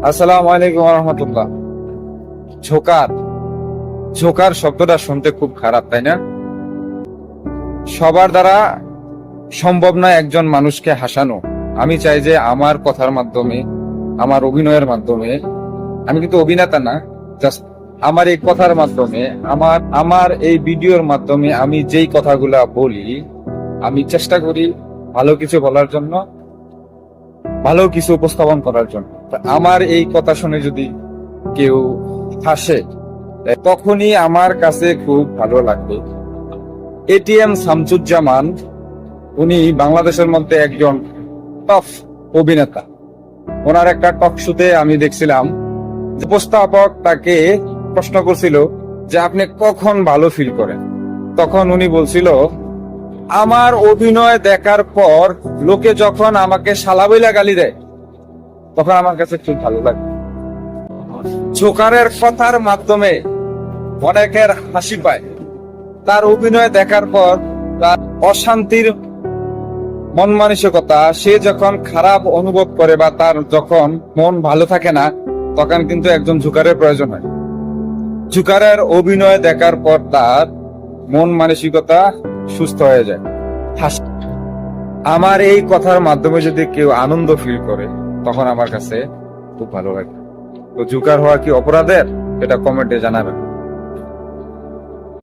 আসসালামু আলাইকুম রহমতুল্লাহ। ঝোকার ঝোকার শব্দটা শুনতে খুব খারাপ, তাই না? সবার দ্বারা সম্ভব নয় একজন মানুষকে হাসানো। আমি চাই যে আমার কথার মাধ্যমে, আমার অভিনয়ের মাধ্যমে, আমি কিন্তু অভিনেতা না, জাস্ট আমার এই কথার মাধ্যমে, আমার আমার এই ভিডিওর মাধ্যমে আমি যেই কথাগুলা বলি, আমি চেষ্টা করি ভালো কিছু বলার জন্য, ভালো কিছু উপস্থাপন করার জন্য। তা আমার এই কথা শুনে যদি কেউ হাসে, তখনই আমার কাছে খুব ভালো লাগবে। এটিএম শামসুজ্জামান, উনি বাংলাদেশের মধ্যে একজন টপ অভিনেতা। ওনার একটা টক শোতে আমি দেখছিলাম, উপস্থাপক তাকে প্রশ্ন করছিল যে আপনি কখন ভালো ফিল করেন। তখন উনি বলছিল, আমার অভিনয় দেখার পর লোকে যখন আমাকে শালা বইলা গালি দেয়, তখন আমার কাছে খুব ভালো লাগে। জোকারের কথার মাধ্যমে অনেকের হাসি পায়। তার অভিনয় দেখার পর তার অশান্তির মন মানসিকতা, সে যখন খারাপ অনুভব করে বা তার যখন মন ভালো থাকে না, তখন কিন্তু একজন জোকারের প্রয়োজন হয়। জোকারের অভিনয় দেখার পর তার মন মানসিকতা সুস্থ হয়ে যায়। আমার এই কথার মাধ্যমে যদি কেউ আনন্দ ফিল করে, তখন আমার কাছে খুব ভালো লাগে। তো জোকার হওয়া কি অপরাধের? এটা কমেন্টে জানাবেন।